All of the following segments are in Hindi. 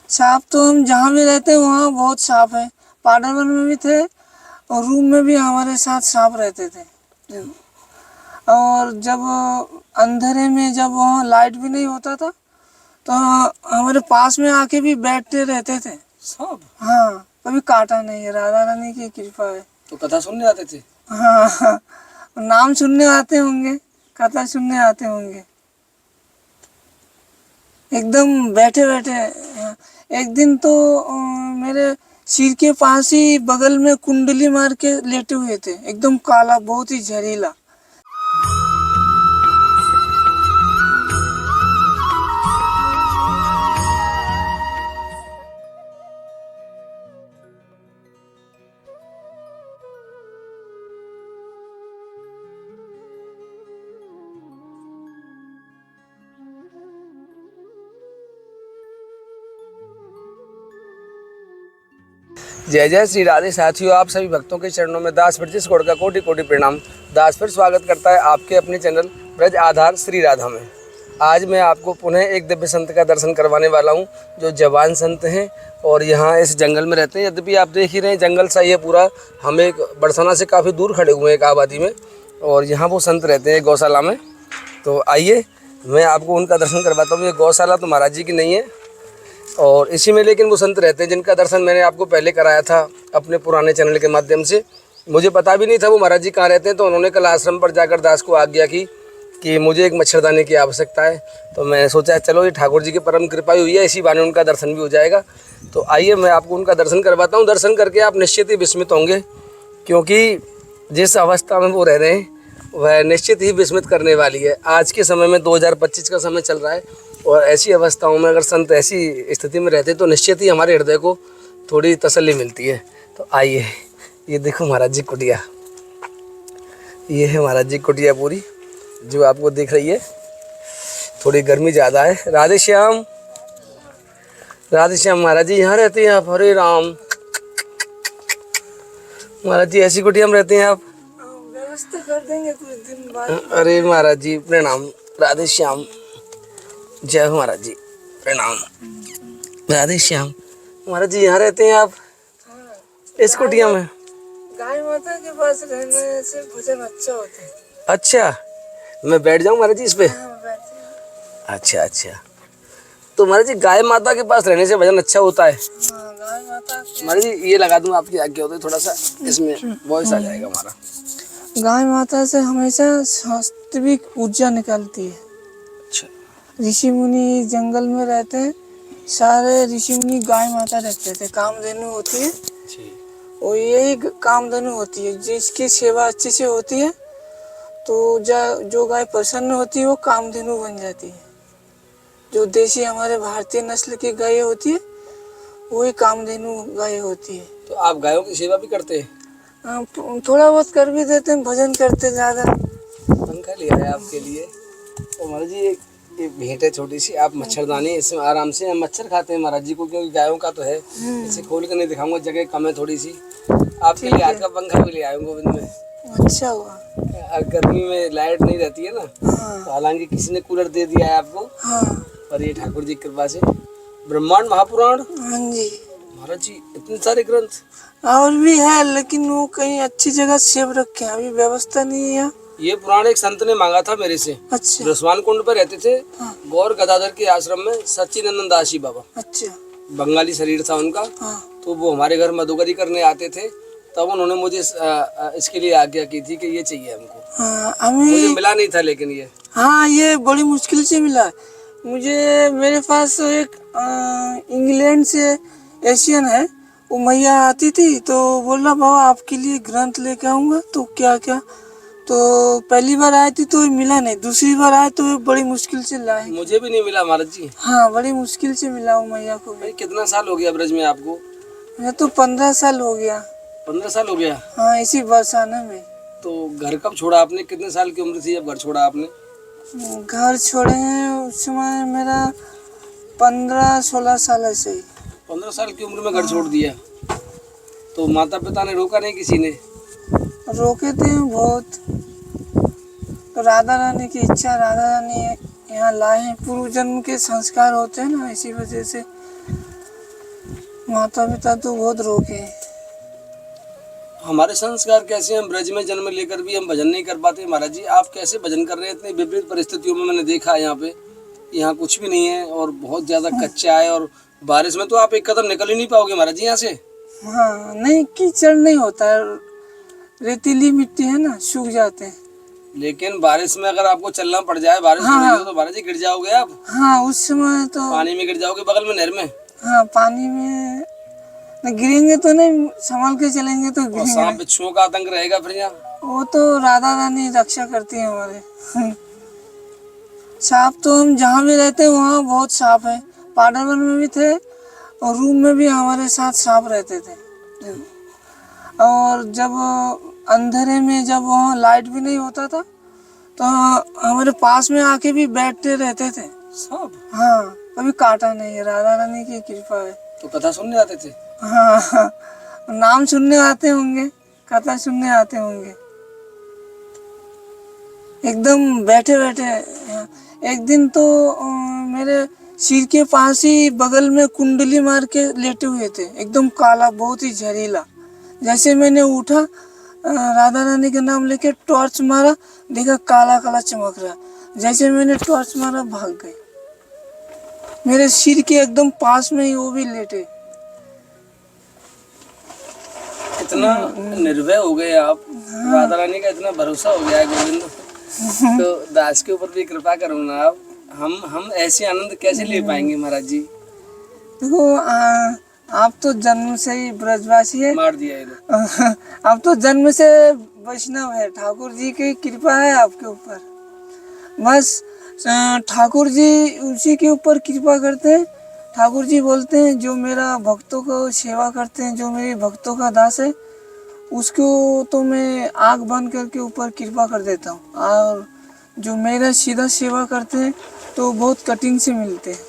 सांप तो हम जहाँ भी रहते हैं वहाँ बहुत सांप है। पार्डरवन में भी थे और रूम में भी हमारे साथ सांप रहते थे। और जब अंधेरे में जब वहाँ लाइट भी नहीं होता था तो हमारे पास में आके भी बैठते रहते थे सांप। हाँ, कभी काटा नहीं है, राधा रानी की कृपा है। तो कथा सुनने आते थे? हाँ, हाँ, नाम सुनने आते होंगे, कथा सुनने आते होंगे। एकदम बैठे बैठे। एक दिन तो मेरे सिर के पास ही बगल में कुंडली मार के लेटे हुए थे, एकदम काला, बहुत ही जहरीला। जय जय श्री राधे साथियों, आप सभी भक्तों के चरणों में दास ब्रजेश गौड़ का कोटि कोटि प्रणाम। दास फिर स्वागत करता है आपके अपने चैनल ब्रज आधार श्री राधा में। आज मैं आपको पुनः एक दिव्य संत का दर्शन करवाने वाला हूं, जो जवान संत हैं और यहाँ इस जंगल में रहते हैं। यद्यपि आप देख ही रहे हैं जंगल सा ये पूरा, हम एक बरसाना से काफ़ी दूर खड़े हुए हैं एक आबादी में, और यहाँ वो संत रहते हैं गौशाला में। तो आइए मैं आपको उनका दर्शन करवाता हूँ। ये गौशाला तो महाराज जी की नहीं है और इसी में लेकिन वो संत रहते हैं जिनका दर्शन मैंने आपको पहले कराया था अपने पुराने चैनल के माध्यम से। मुझे पता भी नहीं था वो महाराज जी कहाँ रहते हैं, तो उन्होंने कल आश्रम पर जाकर दास को आज्ञा की कि मुझे एक मच्छरदानी की आवश्यकता है। तो मैं सोचा चलो ये ठाकुर जी की परम कृपा हुई है, इसी बहाने उनका दर्शन भी हो जाएगा। तो आइए मैं आपको उनका दर्शन करवाता हूँ। दर्शन करके आप निश्चित ही विस्मित होंगे, क्योंकि जिस अवस्था में वो रह रहे हैं वह निश्चित ही विस्मित करने वाली है। आज के समय में 2025 का समय चल रहा है और ऐसी अवस्थाओं में अगर संत ऐसी स्थिति में रहते तो निश्चित ही हमारे हृदय को थोड़ी तसल्ली मिलती है। तो आइए, ये देखो महाराज जी कुटिया, ये है महाराज जी कुटिया पूरी जो आपको दिख रही है। थोड़ी गर्मी ज़्यादा है। राधे श्याम, राधे श्याम। महाराज जी यहाँ रहते हैं आप? हरे राम। महाराज जी ऐसी कुटिया में रहते हैं आप? व्यवस्था कर देंगे कुछ दिन बाद। अरे महाराज जी प्रणाम। राधे श्याम। जय हो महाराज जी, प्रणाम। राधे श्याम। महाराज जी यहाँ रहते हैं आप? हाँ, इस कुटिया में? गाय माता के पास रहने से भोजन अच्छा होता है। अच्छा, मैं बैठ जाऊँ महाराज जी इस पे? हाँ, बैठते हैं। अच्छा अच्छा। तो महाराज जी गाय माता के पास रहने से भजन अच्छा होता है? हाँ, गाय माता के। महाराज जी ये लगा दूँ आपकी आज्ञा होती है, थोड़ा सा इसमें वॉइस आ जाएगा हमारा। गाय माता से हमेशा सात्विक ऊर्जा निकलती है। अच्छा। ऋषि मुनि जंगल में रहते हैं, सारे ऋषि मुनि गाय माता रखते थे। कामधेनु होती है और यही कामधेनु होती है, जिसकी सेवा अच्छे से होती है तो जो गाय प्रसन्न होती है वो कामधेनु बन जाती है। जो देसी हमारे भारतीय नस्ल की गाय होती है वही कामधेनु गाय होती है। तो आप गायों की सेवा भी करते हैं? थोड़ा बहुत कर भी देते हैं, भजन करते ज़्यादा। पंखा लिया है आपके लिए। तो महाराज जी एक भेंट है छोटी सी, आप मच्छरदानी इसमें आराम से मच्छर खाते हैं महाराज जी को, क्योंकि गायों का तो है। इसे खोल कर नहीं दिखाऊंगा, जगह कम है थोड़ी सी। आपके लिए हाथ का पंखा भी ले आए गोविंद में। अच्छा हुआ। गर्मी में लाइट नहीं रहती है ना, हाँ, तो हालांकि किसी ने कूलर दे दिया है आपको। हाँ, और ये ठाकुर जी की कृपा से ब्रह्मांड महापुराण। हाँ जी। महाराज जी इतने सारे ग्रंथ और भी है, लेकिन वो कहीं अच्छी जगह सेव रखे हैं, अभी व्यवस्था नहीं है। ये पुराण एक संत ने मांगा था मेरे से। अच्छा। रसवान कुंड पर रहते थे। हाँ। गौर गदाधर के आश्रम में सच्चिदानंद दास जी बाबा। अच्छा। बंगाली शरीर था उनका। हाँ। तो वो हमारे घर मधुकरी करने आते थे, तब उन्होंने मुझे इसके लिए आज्ञा की थी कि ये चाहिए हमको। हाँ, मुझे मिला नहीं था लेकिन ये। हाँ, ये बड़ी मुश्किल से मिला मुझे। मेरे पास एक इंग्लैंड से एशियन है, वो मैया आती थी तो बोला बाबा आपके लिए ग्रंथ लेके आऊँगा। तो क्या क्या, तो पहली बार आई थी तो मिला नहीं, दूसरी बार आए तो बड़ी मुश्किल से लाए। मुझे भी नहीं मिला महाराज जी। हाँ, बड़ी मुश्किल से मिला वो मैया को। भाई कितना साल हो गया ब्रज में आपको? मैं तो 15 साल हो गया। 15 साल हो गया? हाँ, इसी बरसाना में। तो घर कब छोड़ा आपने? कितने साल की उम्र थी जब घर छोड़ा आपने? घर छोड़े हैं उस समय मेरा 15-16 साल ऐसे ही। 15 साल की उम्र में घर छोड़ दिया? तो माता पिता ने रोका नहीं? किसी ने रोके थे बहुत। राधा रानी की इच्छा, राधा रानी यहाँ लाए हैं। पूर्व जन्म के संस्कार होते हैं ना, इसी वजह से माता पिता तो बहुत रोके। हमारे संस्कार कैसे हैं, ब्रज में जन्म लेकर भी हम भजन नहीं कर पाते। महाराज जी आप कैसे भजन कर रहे हैं इतनी विपरीत परिस्थितियों में? मैंने देखा है यहाँ पे, यहाँ कुछ भी नहीं है और बहुत ज्यादा कच्चा है, और बारिश में तो आप एक कदम निकल ही नहीं पाओगे महाराज जी यहाँ से। हाँ नहीं, कीचड़ नहीं होता है, रेतीली मिट्टी है ना, सूख जाते हैं। लेकिन बारिश में अगर आपको चलना पड़ जाए, बारिश हो रही हो तो महाराज जी गिर जाओगे आप। हाँ उस समय तो पानी में गिर जाओगे, बगल में नहर में। हाँ पानी में गिरेंगे तो नहीं, संभाल के चलेंगे तो और गिरेंगे सांप नहीं। बिच्छुओं का आतंक रहेगा फिर यहाँ। वो तो राधा रानी रक्षा करती है हमारे। सांप तो हम जहाँ भी रहते हैं वहाँ बहुत सांप है। पाडरवन में भी थे और रूम में भी हमारे साथ सांप रहते थे। और जब अंधेरे में जब वहाँ लाइट भी नहीं होता था तो हमारे पास में आके भी बैठते रहते थे सांप। हाँ कभी काटा नहीं है, राधा रानी की कृपा है। तो कथा सुनने आते थे? हाँ हाँ, नाम सुनने आते होंगे, कथा सुनने आते होंगे। एकदम बैठे बैठे। एक दिन तो मेरे सिर के पास ही बगल में कुंडली मार के लेटे हुए थे, एकदम काला, बहुत ही जहरीला। जैसे मैंने उठा, राधा रानी का नाम लेके टॉर्च मारा, देखा काला काला चमक रहा। जैसे मैंने टॉर्च मारा भाग गए। मेरे सिर के एकदम पास में ही वो भी लेटे। इतना निर्भय हो गए आप, राधा रानी का इतना भरोसा हो गया है गोविंद, तो दास के ऊपर भी कृपा करो ना आप। हम ऐसे आनंद कैसे ले पाएंगे महाराज जी? देखो आप तो जन्म से ही ब्रजवासी है, मार दिया ये लोग। आप तो जन्म से वैष्णव है, ठाकुर जी की कृपा है आपके ऊपर। बस ठाकुर जी उसी के ऊपर कृपा करते हैं। ठाकुर जी बोलते हैं जो मेरा भक्तों को सेवा करते हैं, जो मेरे भक्तों का दास है, उसको तो मैं आँख बंद करके ऊपर कृपा कर देता हूँ। और जो मेरा सीधा सेवा करते हैं तो बहुत कठिन से मिलते हैं।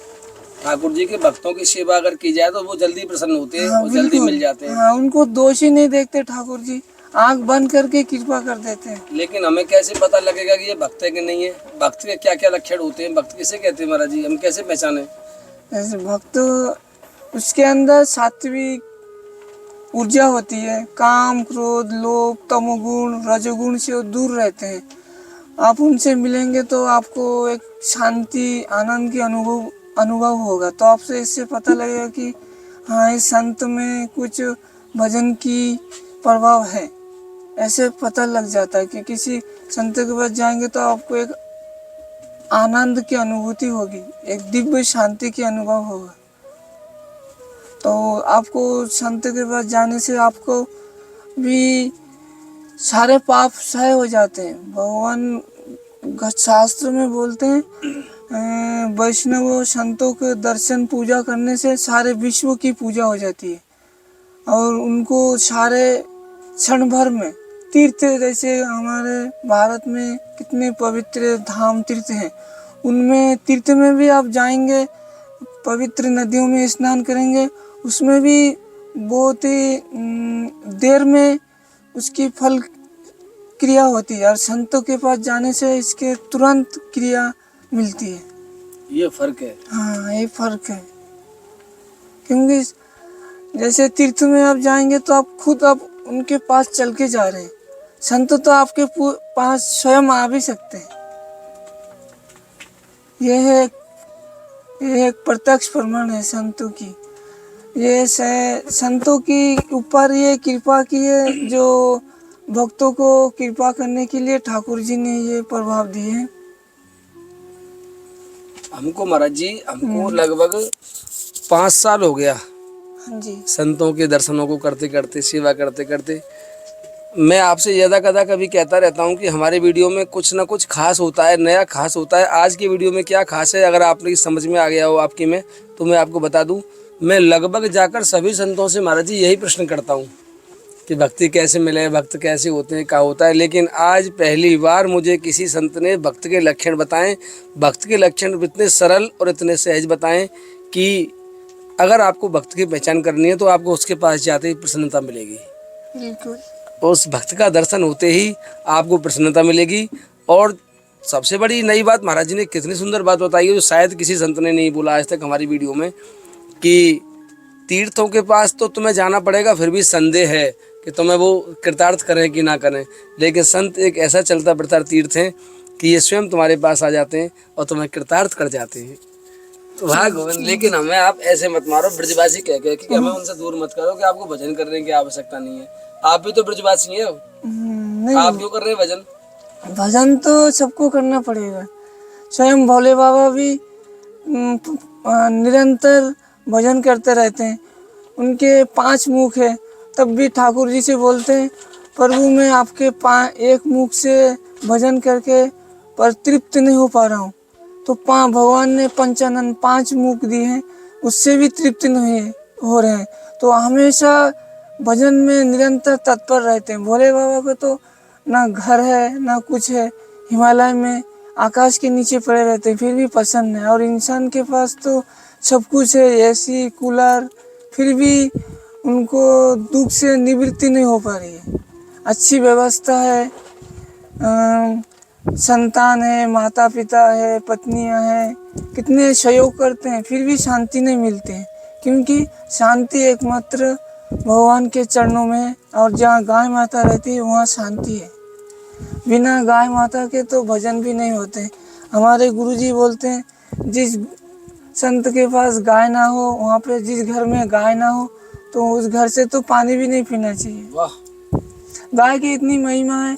ठाकुर जी के भक्तों की सेवा अगर की जाए तो वो जल्दी प्रसन्न होते हैं, हाँ, वो जल्दी मिल जाते हैं। हाँ उनको दोष ही नहीं देखते ठाकुर जी, आँख बंद करके कृपा कर देते हैं। लेकिन हमें कैसे पता लगेगा कि ये भक्त है कि नहीं है? भक्त के क्या क्या लक्षण होते हैं? भक्त किसे कहते हैं महाराज जी, हम कैसे पहचाने? जैसे भक्त, उसके अंदर सात्विक ऊर्जा होती है, काम क्रोध लोभ तमोगुण रजोगुण से वो दूर रहते हैं। आप उनसे मिलेंगे तो आपको एक शांति आनंद की अनुभव होगा। तो आपसे इससे पता लगेगा कि हाँ इस संत में कुछ भजन की प्रभाव है। ऐसे पता लग जाता है कि किसी संत के पास जाएंगे तो आपको एक आनंद की अनुभूति होगी, एक दिव्य शांति की अनुभव होगा। तो आपको संत के पास जाने से आपको भी सारे पाप क्षय हो जाते हैं। भगवान शास्त्र में बोलते हैं वैष्णव संतों के दर्शन पूजा करने से सारे विश्व की पूजा हो जाती है। और उनको सारे क्षण भर में तीर्थ, जैसे हमारे भारत में कितने पवित्र धाम तीर्थ हैं, उनमें तीर्थ में भी आप जाएंगे, पवित्र नदियों में स्नान करेंगे, उसमें भी बहुत ही देर में उसकी फल क्रिया होती है। और संतों के पास जाने से इसके तुरंत क्रिया मिलती है। ये फर्क है। हाँ ये फर्क है, क्योंकि जैसे तीर्थ में आप जाएंगे तो आप खुद आप उनके पास चल के जा रहे हैं, संत तो आपके पास स्वयं आ भी सकते हैं। यह एक प्रत्यक्ष प्रमाण है संतों की। ये संतों की ऊपर ये कृपा की है, जो भक्तों को कृपा करने के लिए ठाकुर जी ने ये प्रभाव दिए हैं। हमको महाराज जी, हमको लगभग 5 साल हो गया हाँ जी। संतों के दर्शनों को करते करते, सेवा करते करते। मैं आपसे ज़्यादा कदा कभी कहता रहता हूँ कि हमारे वीडियो में कुछ ना कुछ खास होता है, नया खास होता है। आज की वीडियो में क्या खास है, अगर आपने समझ में आ गया हो आपकी में, तो मैं आपको बता दूँ। मैं लगभग जाकर सभी संतों से महाराज जी यही प्रश्न करता हूँ कि भक्ति कैसे मिले, भक्त कैसे होते हैं, क्या होता है। लेकिन आज पहली बार मुझे किसी संत ने भक्त के लक्षण बताएं, भक्त के लक्षण इतने सरल और इतने सहज बताएं कि अगर आपको भक्त की पहचान करनी है तो आपको उसके पास जाते ही प्रसन्नता मिलेगी। बिल्कुल। उस भक्त का दर्शन होते ही आपको प्रसन्नता मिलेगी। और सबसे बड़ी नई बात महाराज जी ने कितनी सुंदर बात बताई है, जो शायद किसी संत ने नहीं बोला आज तक हमारी वीडियो में, कि तीर्थों के पास तो तुम्हें जाना पड़ेगा, फिर भी संदेह है कि तुम्हें वो कृतार्थ करें कि ना करें। लेकिन संत एक ऐसा चलता फिरता तीर्थ है कि ये स्वयं तुम्हारे पास आ जाते हैं और तुम्हें कृतार्थ कर जाते हैं। तो वाह गोविंद, लेकिन हमें आप ऐसे मत मारो ब्रजवासी कह के कि हमें उनसे दूर मत करो कि आपको भजन करने की आवश्यकता नहीं है। आप भी तो ब्रजवासी हैं। नहीं, आप क्यों कर रहे हैं भजन? भजन तो सबको करना पड़ेगा। स्वयं भोले बाबा भी निरंतर भजन करते रहते हैं। उनके 5 मुख है, तब भी ठाकुर जी से बोलते हैं, प्रभु मैं आपके एक मुख से भजन करके पर तृप्त नहीं हो पा रहा हूँ। तो भगवान ने पंचानन 5 मुख दिए हैं, उससे भी तृप्त नहीं हो रहे हैं। तो हमेशा भजन में निरंतर तत्पर रहते हैं। भोले बाबा को तो ना घर है ना कुछ है, हिमालय में आकाश के नीचे पड़े रहते हैं, फिर भी पसंद है। और इंसान के पास तो सब कुछ है, एसी कूलर, फिर भी उनको दुख से निवृत्ति नहीं हो पा रही है। अच्छी व्यवस्था है, संतान है, माता पिता है, पत्नियां हैं, कितने सहयोग करते हैं, फिर भी शांति नहीं मिलती है। क्योंकि शांति एकमात्र भगवान के चरणों में है, और जहाँ गाय माता रहती है वहाँ शांति है। बिना गाय माता के तो भजन भी नहीं होते। हमारे गुरुजी बोलते हैं जिस संत के पास गाय ना हो, वहाँ पे जिस घर में गाय ना हो, तो उस घर से तो पानी भी नहीं पीना चाहिए। वाह, गाय की इतनी महिमा है।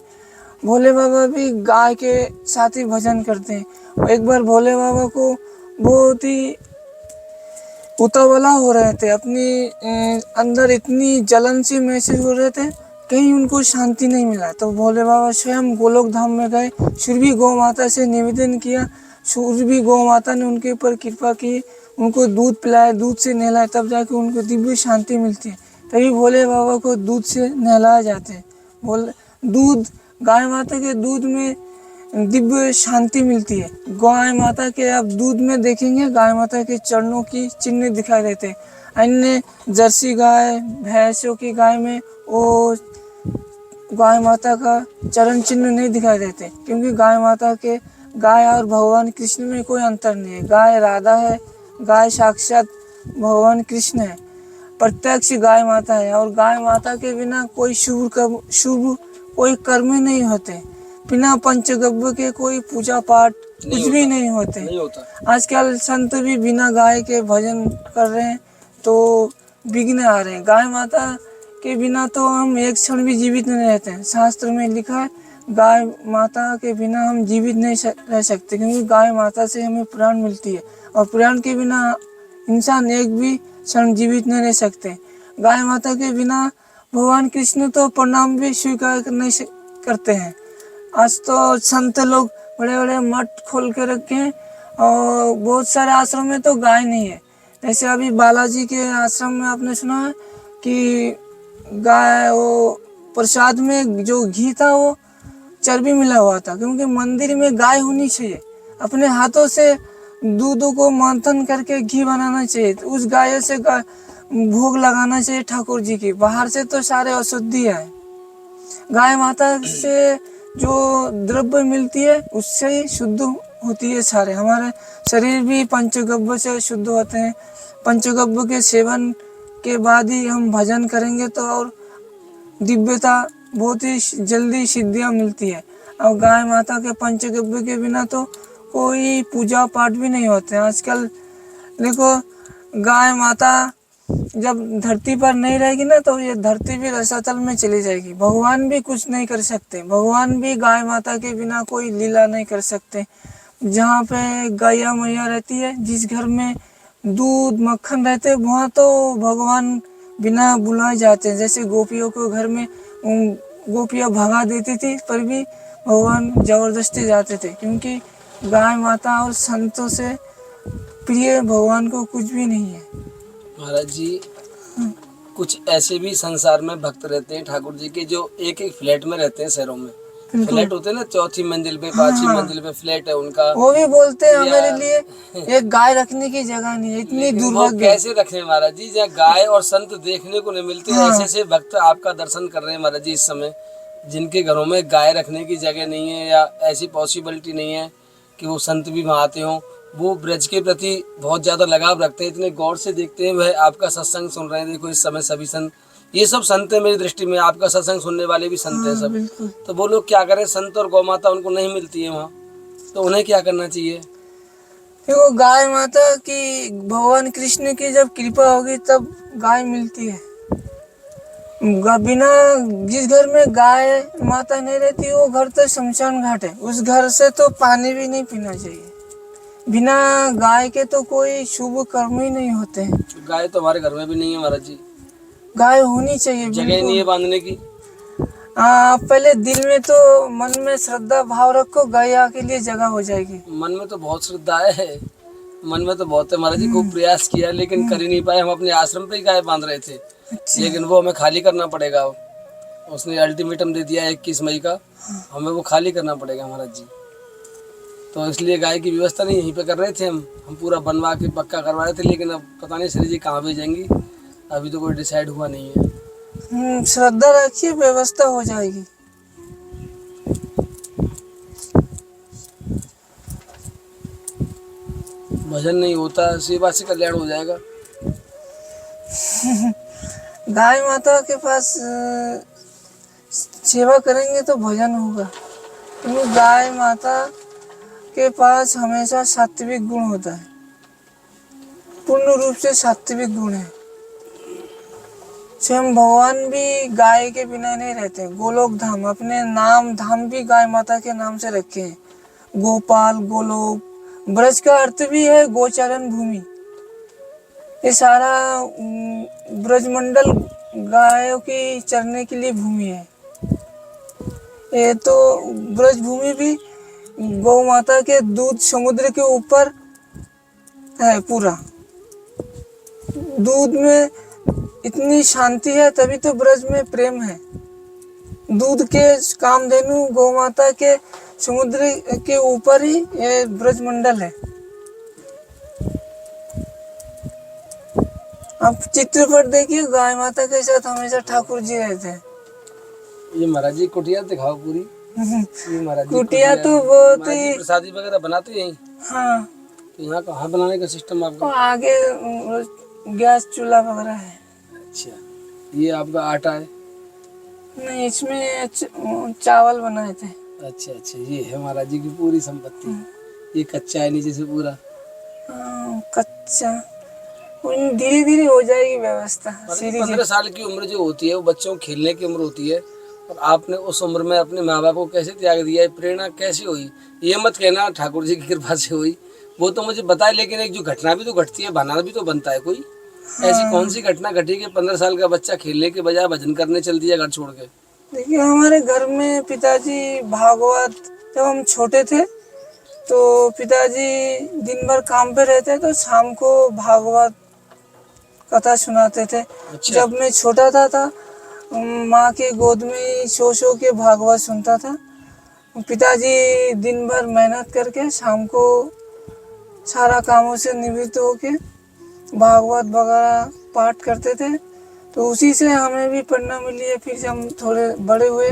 भोले बाबा भी गाय के साथ ही भजन करते हैं। एक बार भोले बाबा को बहुत ही उतावला हो रहे थे, अपनी अंदर इतनी जलन सी महसूस हो रहे थे, कहीं उनको शांति नहीं मिला। तो भोले बाबा स्वयं गोलोक धाम में गए, सुरभि गौ माता से निवेदन किया। सुरभि गौ माता ने उनके ऊपर कृपा की, उनको दूध पिलाया, दूध से नहलाया, तब जाके उनको दिव्य शांति मिलती है। तभी भोले बाबा को दूध से नहलाया जाते हैं। दूध, गाय माता के दूध में दिव्य शांति मिलती है। गाय माता के आप दूध में देखेंगे, गाय माता के चरणों की चिन्ह दिखाई देते हैं। अन्य जर्सी गाय, भैंसों की गाय में वो गाय माता का चरण चिन्ह नहीं दिखाई देते, क्योंकि गाय और भगवान कृष्ण में कोई अंतर नहीं है। गाय राधा है, गाय साक्षात भगवान कृष्ण है, प्रत्यक्ष गाय माता है। और गाय माता के बिना कोई शुभ कोई कर्म नहीं होते, बिना पंचगव्य के कोई पूजा पाठ कुछ भी नहीं होते। आजकल संत भी बिना गाय के भजन कर रहे हैं तो विघ्न आ रहे हैं। गाय माता के बिना तो हम एक क्षण भी जीवित नहीं रहते हैं। शास्त्र में लिखा है गाय माता के बिना हम जीवित नहीं रह सकते, क्योंकि गाय माता से हमें प्राण मिलती है, और प्राण के बिना इंसान एक भी क्षण जीवित नहीं रह सकते। गाय माता के बिना भगवान कृष्ण तो प्रणाम भी स्वीकार नहीं करते हैं। आज तो संत लोग बड़े बड़े मठ खोल के रखे हैं, और बहुत सारे आश्रम में तो गाय नहीं है। जैसे अभी बालाजी के आश्रम में आपने सुना है कि गाय, वो प्रसाद में जो घी था वो चर्बी मिला हुआ था, क्योंकि मंदिर में गाय होनी चाहिए। अपने हाथों से दूध को मंथन करके घी बनाना चाहिए, तो उस गाय से भोग लगाना चाहिए ठाकुर जी की। बाहर से तो सारे अशुद्धि है। गाय माता से जो द्रव्य मिलती है उससे ही शुद्ध होती है सारे। हमारे शरीर भी पंचगव्य से शुद्ध होते हैं। पंचगव्य के सेवन के बाद ही हम भजन करेंगे तो और दिव्यता बहुत ही जल्दी सिद्धियाँ मिलती है। और गाय माता के पंचगव्य के बिना तो कोई पूजा पाठ भी नहीं होते। आजकल देखो, गाय माता जब धरती पर नहीं रहेगी ना, तो ये धरती भी रसातल में चली जाएगी। भगवान भी कुछ नहीं कर सकते, भगवान भी गाय माता के बिना कोई लीला नहीं कर सकते। जहाँ पे गैया मैया रहती है, जिस घर में दूध मक्खन रहते हैं, वहाँ तो भगवान बिना बुलाए जाते हैं। जैसे गोपियों को घर में गोपियाँ भगा देती थी, पर भी भगवान जबरदस्ती जाते थे, क्योंकि गाय माता और संतों से प्रिय भगवान को कुछ भी नहीं है। महाराज जी, कुछ ऐसे भी संसार में भक्त रहते हैं ठाकुर जी के, जो एक एक फ्लैट में रहते हैं शहरों में। फ्लैट होते हैं ना, 4थी मंजिल पे, 5वीं मंजिल पे फ्लैट है उनका। वो भी बोलते हैं हमारे लिए एक गाय रखने की जगह नहीं है। इतनी दुर्भाग्य कैसे रखे महाराज जी, जहाँ गाय और संत देखने को नहीं मिलते। ऐसे ऐसे भक्त आपका दर्शन कर रहे हैं महाराज जी इस समय, जिनके घरों में गाय रखने की जगह नहीं है, या ऐसी पॉसिबिलिटी नहीं है कि वो संत भी वहाँ आते हों। वो ब्रज के प्रति बहुत ज़्यादा लगाव रखते हैं, इतने गौर से देखते हैं, वह आपका सत्संग सुन रहे हैं। देखो इस समय सभी संत, ये सब संत है मेरी दृष्टि में, आपका सत्संग सुनने वाले भी संत हैं हाँ सब। बिल्कुल। तो वो लोग क्या करें, संत और गौ माता उनको नहीं मिलती है वहाँ, तो उन्हें क्या करना चाहिए? देखो गाय माता की भगवान कृष्ण की जब कृपा होगी तब गाय मिलती है। बिना, जिस घर में गाय माता नहीं रहती वो घर तो शमशान घाट है, उस घर से तो पानी भी नहीं पीना चाहिए। बिना गाय के तो कोई शुभ कर्म ही नहीं होते हैं। गाय तो हमारे घर में भी नहीं है महाराज जी, गाय होनी चाहिए जगह ही नहीं है बांधने की। पहले दिल में तो मन में श्रद्धा भाव रखो, गाय के लिए जगह हो जाएगी। मन में तो बहुत श्रद्धा है, मन में तो बहुत है महाराज जी, खूब प्रयास किया लेकिन कर ही नहीं पाए। हम अपने आश्रम पे ही गाय बांध रहे थे, अच्छा। लेकिन वो हमें खाली करना पड़ेगा। उसने अल्टीमेटम दे दिया 21 मई का, हमें वो खाली करना पड़ेगा महाराज जी। तो इसलिए गाय की व्यवस्था नहीं यहीं पे कर रहे थे हम पूरा बनवा के पक्का करवा रहे थे, लेकिन अब पता नहीं श्री जी कहाँ भेजेंगी, अभी तो कोई डिसाइड हुआ नहीं है। श्रद्धा रखिए, व्यवस्था हो जाएगी। भजन नहीं होता, सेवा से कल्याण हो जाएगा। गाय माता के पास सेवा करेंगे तो भजन होगा, क्योंकि गाय माता के पास हमेशा सात्विक गुण होता है, पूर्ण रूप से सात्विक गुण है। स्वयं भगवान भी गाय के बिना नहीं रहते। गोलोक धाम, अपने नाम धाम भी गाय माता के नाम से रखे हैं, गोपाल, गोलोक। ब्रज का अर्थ भी है गोचारण भूमि। ये सारा ब्रजमंडल गायों की चरने के लिए भूमि है। ये तो ब्रज भूमि भी गौ माता के दूध समुद्र के ऊपर है पूरा। दूध में इतनी शांति है, तभी तो ब्रज में प्रेम है। दूध के कामधेनु गौ माता के समुद्र के ऊपर ही ये ब्रज मंडल है। आप चित्रपट देखिए, गाय माता के साथ हमेशा ठाकुर जी रहते हैं। ये महाराज जी कुटिया दिखाओ पूरी। ये महाराज जी कुटिया तो बहुत महाराज जी ही, प्रसादी वगैरह बनाते हैं यहीं? हाँ, तो यहाँ कहाँ बनाने का सिस्टम आपका? और आगे गैस चूल्हा वगैरह है। अच्छा, ये आपका आटा है? नहीं, इसमें चावल बनाए थे। अच्छा अच्छा, ये है महाराज जी की पूरी संपत्ति। ये कच्चा है नीचे से पूरा? कच्चा, धीरे धीरे हो जाएगी व्यवस्था। 15 साल की उम्र जो होती है वो बच्चों को खेलने की उम्र होती है, और आपने उस उम्र में अपने माँ बाप को कैसे त्याग दिया है? प्रेरणा कैसे हुई? ये मत कहना ठाकुर जी की कृपा से हुई, वो तो मुझे बताए, लेकिन एक जो घटना भी तो घटती है, बना भी तो बनता है कोई। ऐसी कौन सी घटना घटी कि 15 साल का बच्चा खेलने के बजाय भजन करने चल दिया घर छोड़ के? देखिए, हमारे घर में पिताजी भागवत, जब हम छोटे थे तो पिताजी दिन भर काम पे रहते, तो शाम को भागवत कथा सुनाते थे। अच्छा। जब मैं छोटा था माँ के गोद में ही सो के भागवत सुनता था। पिताजी दिन भर मेहनत करके शाम को सारा कामों से निवृत्त होके भागवत वगैरह पाठ करते थे, तो उसी से हमें भी प्रेरणा मिली है। फिर जब हम थोड़े बड़े हुए,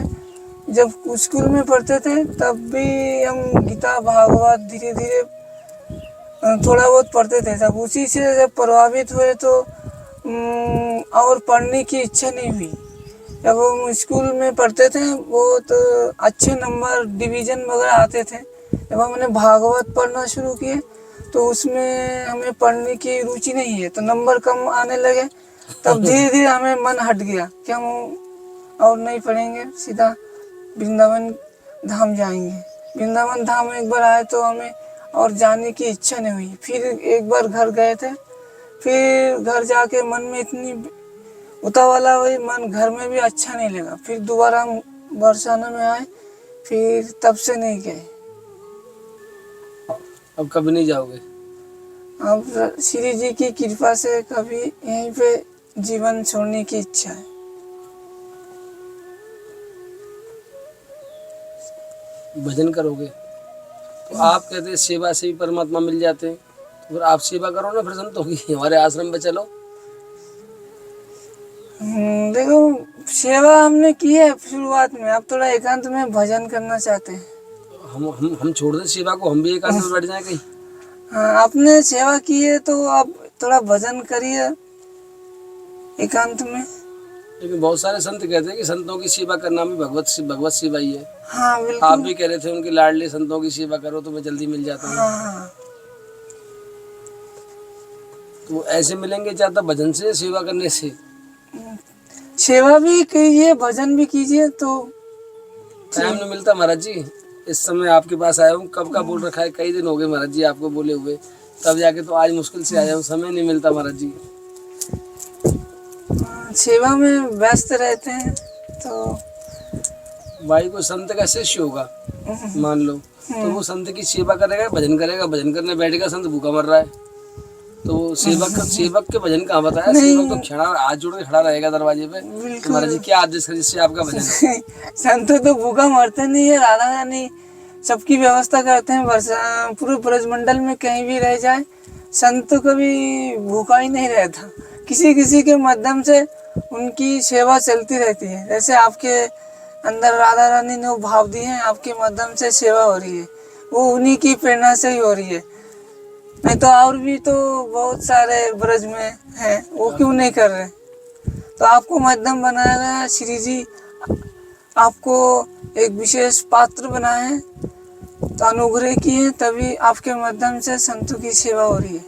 जब स्कूल में पढ़ते थे, तब भी हम गीता भागवत धीरे धीरे थोड़ा बहुत पढ़ते थे। तब उसी से जब प्रभावित हुए तो और पढ़ने की इच्छा नहीं हुई। जब हम स्कूल में पढ़ते थे बहुत अच्छे नंबर, डिवीज़न वगैरह आते थे। जब हमने भागवत पढ़ना शुरू किए तो उसमें हमें पढ़ने की रुचि नहीं है, तो नंबर कम आने लगे। तब धीरे धीरे हमें मन हट गया कि हम और नहीं पढ़ेंगे, सीधा वृंदावन धाम जाएंगे। वृंदावन धाम एक बार आए तो हमें और जाने की इच्छा नहीं हुई। फिर एक बार घर गए थे, फिर घर जाके मन में इतनी उतावला हुई, मन घर में भी अच्छा नहीं लगा। फिर दोबारा हम बरसाना में आए, फिर तब से नहीं गए। अब कभी नहीं जाओगे? अब श्री जी की कृपा से कभी यहीं पे जीवन छोड़ने की इच्छा है। भजन करोगे तो आप कहते हैं सेवा से भी परमात्मा मिल जाते हैं, तो फिर आप सेवा करो ना, फिर संत होगी, हमारे आश्रम में चलो। देखो, सेवा हमने की है शुरुआत में, अब थोड़ा एकांत में भजन करना चाहते हैं। हम छोड़ दें सेवा को, हम भी एकांत में बैठ जाएं कहीं? हाँ, आपने सेवा की है तो आप थोड़ा भजन करिए एकांत में। लेकिन बहुत सारे संत कहते हैं कि संतों की सेवा करना भी भगवत सेवा ही है। हाँ आप बिल्कुल। भी कह रहे थे उनके लाडले संतों की सेवा करो तो मैं जल्दी मिल जाता हूँ। हाँ हाँ, तो ऐसे मिलेंगे चाहता भजन से सेवा करने से? सेवा भी कीजिए भजन भी कीजिए तो टाइम नहीं मिलता महाराज जी। इस समय आपके पास आया हूँ, कब का बोल रखा है, कई दिन हो गए महाराज जी आपको बोले हुए, तब जाके तो आज मुश्किल से आया हूँ, समय नहीं मिलता महाराज जी। सेवा में व्यस्त रहते हैं तो। भाई कोई संत का शिष्य होगा मान लो, तो वो संत की सेवा करेगा, भजन करेगा, भजन करने बैठेगा, संत भूखा मर रहा है, तो सेवक के भजन कहाँ बताया? सेवक तो खड़ा हाथ जोड़ के खड़ा रहेगा दरवाजे पे। तो महाराज जी क्या आदेश है जिससे आपका भजन हो? संत तो भूखा मरते नहीं है, राधा रानी सबकी व्यवस्था करते हैं। पूरे ब्रजमंडल में कहीं भी रह जाए संत कभी भूखा ही नहीं रहता। किसी किसी के माध्यम से उनकी सेवा चलती रहती है। जैसे आपके अंदर राधा रानी ने वो भाव दिए हैं, आपके माध्यम से सेवा हो रही है, वो उन्हीं की प्रेरणा से ही हो रही है। नहीं तो और भी तो बहुत सारे ब्रज में हैं, वो क्यों नहीं कर रहे? तो आपको माध्यम बनाया गया है, श्री जी आपको एक विशेष पात्र बनाए हैं, तो अनुग्रह किए, तभी आपके माध्यम से संतों की सेवा हो रही है।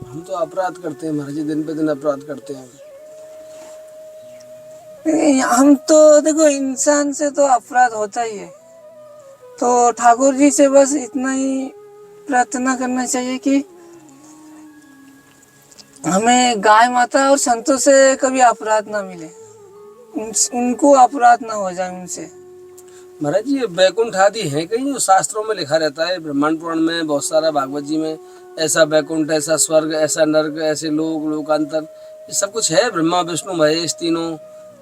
हम तो अपराध करते हैं महाराज जी, दिन पे दिन अपराध करते हैं। हम तो देखो इंसान से तो अपराध होता ही है, तो ठाकुर जी से बस इतना ही प्रार्थना करना चाहिए कि हमें गाय माता और संतों से कभी अपराध ना मिले, उनको अपराध ना हो जाए उनसे। महाराज जी ये बैकुंठ आदि है कहीं जो शास्त्रों में लिखा रहता है, ब्रह्मांड पुराण में बहुत सारा, भागवत जी में ऐसा बैकुंठ, ऐसा स्वर्ग, ऐसा नर्क, ऐसे लोकांतर, ये सब कुछ है? ब्रह्मा विष्णु महेश तीनों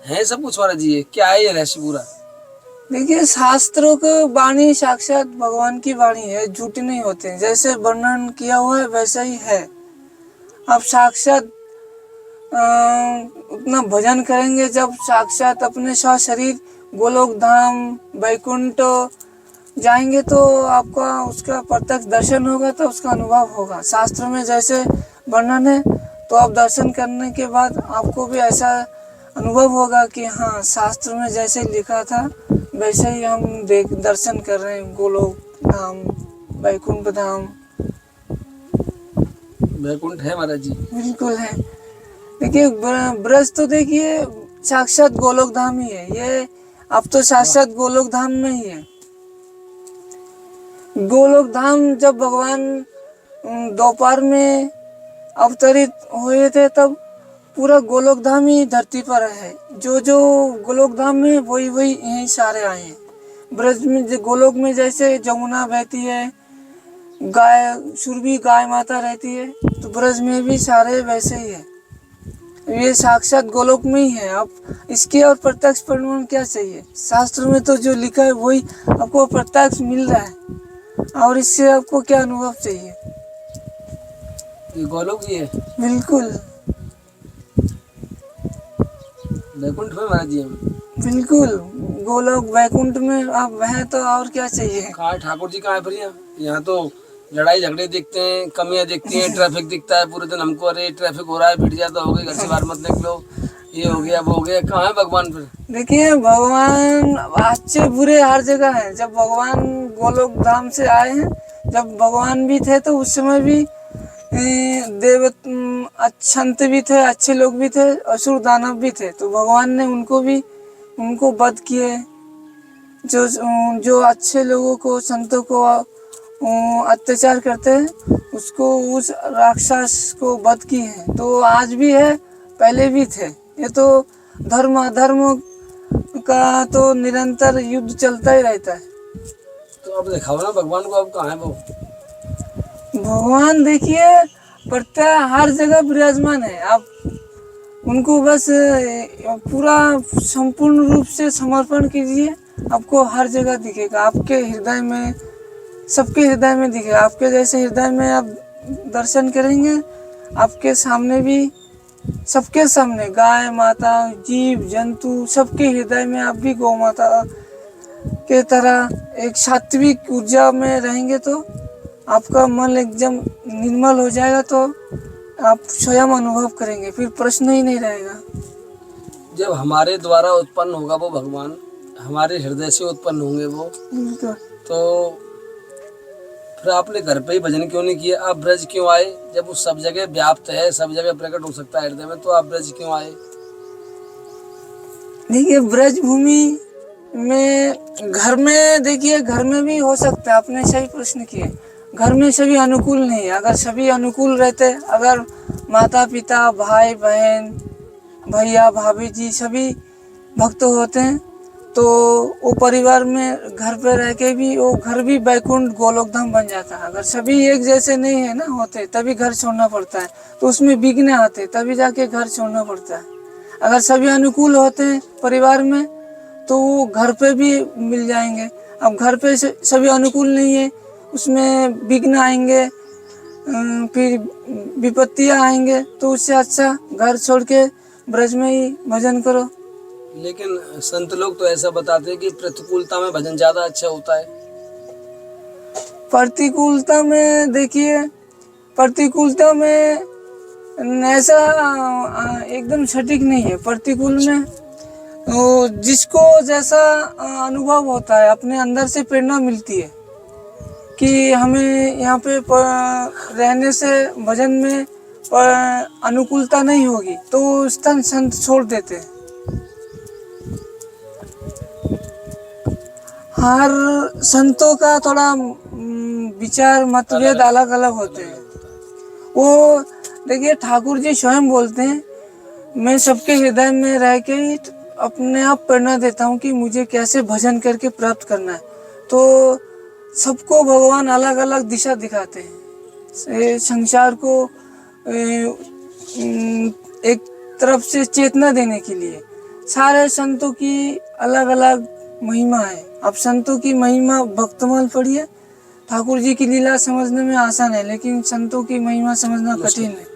है सब कुछ महाराज जी? ये क्या है ये रहस्य पूरा? देखिए शास्त्रों की वाणी साक्षात भगवान की वाणी है, झूठ नहीं होते। जैसे वर्णन किया हुआ है वैसा ही है। आप साक्षात उतना भजन करेंगे जब साक्षात अपने शरीर गोलोक धाम वैकुंठ जाएंगे तो आपका उसका प्रत्यक्ष दर्शन होगा, तो उसका अनुभव होगा। शास्त्र में जैसे वर्णन है तो आप दर्शन करने के बाद आपको भी ऐसा अनुभव होगा कि हाँ शास्त्र में जैसे लिखा था वैसे ही हम दर्शन कर रहे हैं। गोलोक धाम वैकुंठ धाम बैकुंठ है महाराज जी? बिल्कुल है। देखिए ब्रज तो देखिए साक्षात गोलोक धाम ही है, ये अब तो साक्षात गोलोक धाम में ही है। गोलोक धाम जब भगवान दोपहर में अवतरित हुए थे तब पूरा गोलोक धाम ही धरती पर है। जो जो गोलोक धाम में वही वही यहीं सारे आए हैं। ब्रज में गोलोक में जैसे जमुना बहती है, गाय सुरभि गाय माता रहती है, तो ब्रज में भी सारे वैसे ही है। ये साक्षात गोलोक में ही है। आप इसके और प्रत्यक्ष प्रमाण क्या चाहिए? शास्त्र में तो जो लिखा है वही आपको प्रत्यक्ष मिल रहा है, और इससे आपको क्या अनुभव चाहिए? ये गोलोक ही है बिल्कुल बैकुंठ में महाराज जी? हम बिल्कुल गोलोक वैकुंठ में आप हैं तो और क्या चाहिए? कहाँ है ठाकुर जी, कहाँ है फिर? यहाँ तो लड़ाई झगड़े दिखते हैं, कमियां दिखती हैं, ट्रैफिक दिखता है पूरे दिन हमको, अरे ट्रैफिक हो रहा है, भिड़ जाता हो गया, घर से बाहर मत निकलो, ये हो गया वो हो गया। कहाँ है भगवान फिर? देखिए भगवान अच्छे बुरे हर जगह है। जब भगवान गोलोक धाम से आए हैं, जब भगवान भी थे तो उस समय भी देव संत भी थे, अच्छे लोग भी थे, असुर दानव भी थे, तो भगवान ने उनको वध किए। जो अच्छे लोगों को संतों को अत्याचार करते हैं उसको, उस राक्षस को वध किए हैं। तो आज भी है, पहले भी थे। ये तो धर्म अधर्म का तो निरंतर युद्ध चलता ही रहता है। तो आप दिखाओ ना भगवान को, आप कहाँ है वो? भगवान देखिए प्रत्येक हर जगह विराजमान है। आप उनको बस पूरा संपूर्ण रूप से समर्पण कीजिए, आपको हर जगह दिखेगा। आपके हृदय में, सबके हृदय में दिखेगा। आपके जैसे हृदय में आप दर्शन करेंगे, आपके सामने भी, सबके सामने गाय माता जीव जंतु सबके हृदय में आप भी गौ माता के तरह एक सात्विक ऊर्जा में रहेंगे तो आपका मन एकदम निर्मल हो जाएगा, तो आप स्वयं अनुभव करेंगे, फिर प्रश्न ही नहीं रहेगा। जब हमारे द्वारा उत्पन्न होगा वो भगवान, हमारे हृदय से उत्पन्न होंगे वो, बिल्कुल। तो फिर आपने घर पे ही भजन क्यों नहीं किया? आप ब्रज क्यों आए? जब वो सब जगह व्याप्त है, सब जगह प्रकट हो सकता है हृदय में, तो आप ब्रज क्यों आए? देखिए ब्रज भूमि में, घर में, देखिए घर में भी हो सकता है, आपने सही प्रश्न किए। घर में सभी अनुकूल नहीं है। अगर सभी अनुकूल रहते, अगर माता पिता भाई बहन भैया भाभी जी सभी भक्त होते हैं, तो वो परिवार में घर पे रह के भी वो घर भी बैकुंठ गोलोक धाम बन जाता है। अगर सभी एक जैसे नहीं है ना होते, तभी घर छोड़ना पड़ता है, तो उसमें विघ्न आते, तभी जाके घर छोड़ना पड़ता है। अगर सभी अनुकूल होते हैं परिवार में, तो वो घर पे भी मिल जाएंगे। अब घर पे सभी अनुकूल नहीं है, उसमें विघ्न आएंगे, फिर विपत्तियां आएंगे, तो उससे अच्छा घर छोड़ के ब्रज में ही भजन करो। लेकिन संत लोग तो ऐसा बताते हैं कि प्रतिकूलता में भजन ज्यादा अच्छा होता है। प्रतिकूलता में, देखिए प्रतिकूलता में ऐसा एकदम सटीक नहीं है। प्रतिकूल में तो जिसको जैसा अनुभव होता है, अपने अंदर से प्रेरणा मिलती है कि हमें यहाँ पे रहने से भजन में अनुकूलता नहीं होगी, तो स्थान संत छोड़ देते हैं। हर संतों का थोड़ा विचार मतभेद अलग अलग होते हैं। वो देखिए ठाकुर जी स्वयं बोलते हैं, मैं सबके हृदय में रह के ही अपने आप प्रेरणा देता हूँ कि मुझे कैसे भजन करके प्राप्त करना है। तो सबको भगवान अलग अलग दिशा दिखाते हैं, संसार को एक तरफ से चेतना देने के लिए। सारे संतों की अलग अलग महिमा है। अब संतों की महिमा भक्तमाल पढ़िए, ठाकुर जी की लीला समझने में आसान है, लेकिन संतों की महिमा समझना कठिन है।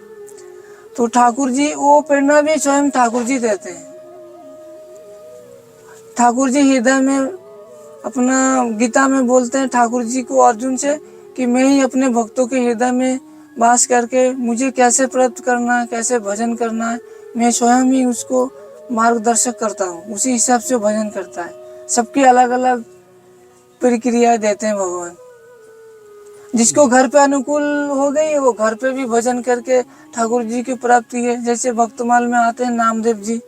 तो ठाकुर जी वो प्रेरणा भी स्वयं ठाकुर जी देते हैं। ठाकुर जी हृदय में अपना गीता में बोलते हैं ठाकुर जी को अर्जुन से कि मैं ही अपने भक्तों के हृदय में वास करके मुझे कैसे प्राप्त करना है, कैसे भजन करना है, मैं स्वयं ही उसको मार्गदर्शक करता हूँ। उसी हिसाब से भजन करता है। सबकी अलग अलग प्रक्रियाएं देते हैं भगवान। जिसको घर पे अनुकूल हो गई है, वो घर पे भी भजन करके ठाकुर जी की प्राप्ति है। जैसे भक्तमाल में आते हैं नामदेव जी,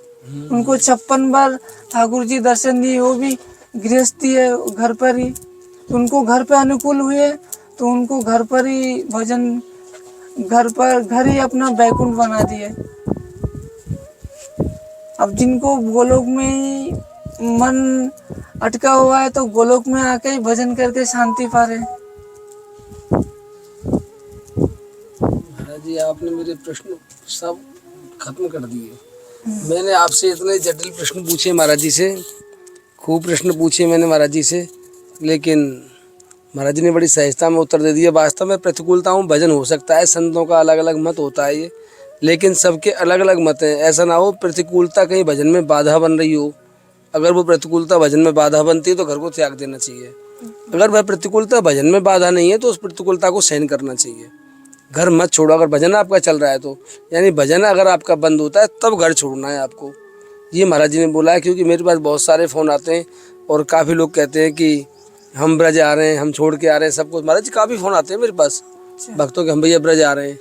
उनको 56 बार ठाकुर जी दर्शन दिए, वो भी गृहस्थी है घर पर ही। उनको घर पे अनुकूल हुए, तो उनको घर पर ही भजन, घर ही अपना बैकुंठ बना दिए। अब जिनको गोलोक में ही मन अटका हुआ है, तो गोलोक में आके ही भजन करके शांति पा रहे। महाराज जी, आपने मेरे प्रश्न सब खत्म कर दिए। मैंने आपसे इतने जटिल प्रश्न पूछे महाराज जी से, खूब प्रश्न पूछे मैंने महाराज जी से, लेकिन महाराज जी ने बड़ी सहजता में उत्तर दे दिया। वास्तव में प्रतिकूलताओं भजन हो सकता है, संतों का अलग अलग मत होता है ये, लेकिन सबके अलग अलग मत हैं। ऐसा ना हो प्रतिकूलता कहीं भजन में बाधा बन रही हो। अगर वो प्रतिकूलता भजन में बाधा बनती है तो घर को त्याग देना चाहिए। अगर वह प्रतिकूलता भजन में बाधा नहीं है तो उस प्रतिकूलता को सहन करना चाहिए। घर मत छोड़ो। अगर भजन आपका चल रहा है तो, यानी भजन अगर आपका बंद होता है तब घर छोड़ना है आपको। ये महाराज जी ने बोला है, क्योंकि मेरे पास बहुत सारे फ़ोन आते हैं और काफ़ी लोग कहते हैं कि हम ब्रज आ रहे हैं, हम छोड़ के आ रहे हैं सब कुछ। महाराज जी काफ़ी फ़ोन आते हैं मेरे पास भक्तों के, हम भैया ब्रज आ रहे हैं।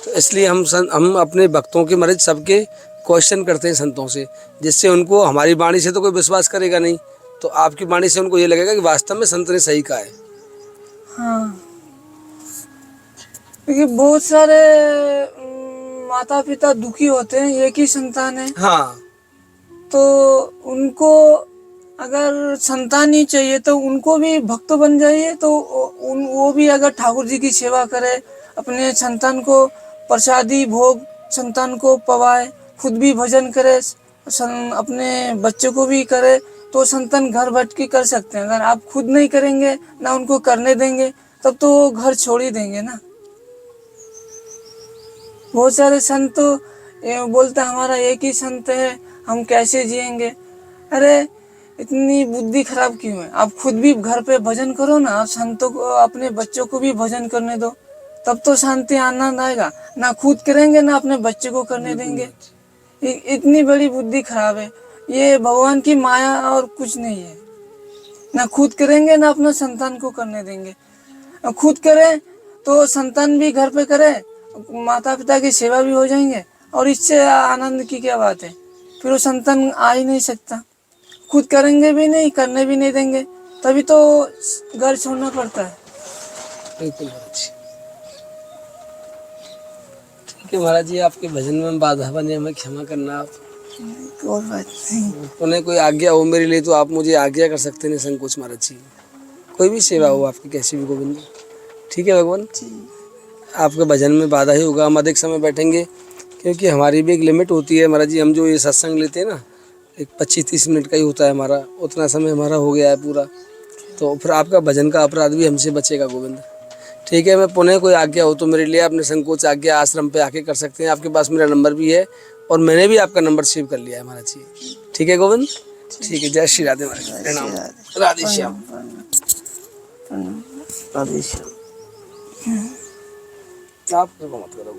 तो इसलिए हम अपने भक्तों के महाराज सबके क्वेश्चन करते हैं संतों से, जिससे उनको हमारी वाणी से तो कोई विश्वास करेगा नहीं, तो आपकी वाणी से उनको ये लगेगा कि वास्तव में संत ने सही कहा है। हाँ, क्योंकि बहुत सारे माता पिता दुखी होते हैं, एक ही संतान है। हाँ, तो उनको अगर संतान ही चाहिए तो उनको भी भक्त बन जाइए, तो वो भी अगर ठाकुर जी की सेवा करे, अपने संतान को प्रसादी भोग संतान को पवाए, खुद भी भजन करे, अपने बच्चे को भी करे, तो संतान घर बैठ के कर सकते हैं। अगर आप खुद नहीं करेंगे, ना उनको करने देंगे, तब तो वो घर छोड़ ही देंगे ना। बहुत सारे संत बोलते हमारा एक ही संत है, हम कैसे जिएंगे। अरे इतनी बुद्धि खराब क्यों है? आप खुद भी घर पे भजन करो ना, आप संतों को, अपने बच्चों को भी भजन करने दो, तब तो शांति आनंद आएगा। ना खुद करेंगे ना अपने बच्चे को करने देंगे। इतनी बड़ी बुद्धि खराब है। ये भगवान की माया और कुछ नहीं है। ना खुद करेंगे ना अपना संतान को करने देंगे। खुद करें तो संतान भी घर पे करे, माता पिता की सेवा भी हो जाएंगे, और इससे आनंद की क्या बात है? फिर वो संतान आ ही नहीं सकता। खुद करेंगे भी नहीं, करने भी नहीं देंगे, तभी तो घर छोड़ना पड़ता है। बिल्कुल महाराज जी। ठीक है महाराज जी, आपके भजन में बाधा बने, हमें क्षमा करना आप। कोई बात नहीं। उन्हें कोई आज्ञा हो मेरे लिए तो आप मुझे आज्ञा कर सकते हैं निसंकोच महाराज जी। कोई भी सेवा हो आपकी कैसी भी गोविंद। ठीक है भगवान, आपके भजन में बाधा ही होगा। हम अधिक समय बैठेंगे क्योंकि हमारी भी एक लिमिट होती है महाराज जी। हम जो ये सत्संग लेते हैं ना, एक 25-30 मिनट का ही होता है हमारा, उतना समय हमारा हो गया है पूरा, तो फिर आपका भजन का अपराध भी हमसे बचेगा गोविंद। ठीक है, मैं पुनः कोई आज्ञा हो तो मेरे लिए आप निसंकोच आज्ञा आश्रम पे आके कर सकते हैं। आपके पास मेरा नंबर भी है और मैंने भी आपका नंबर सेव कर लिया है महाराज जी। ठीक है गोविंद, ठीक है। जय श्री राधे महाराज, प्रणाम। राधे श्याम, राधे श्याम। आप मत करो।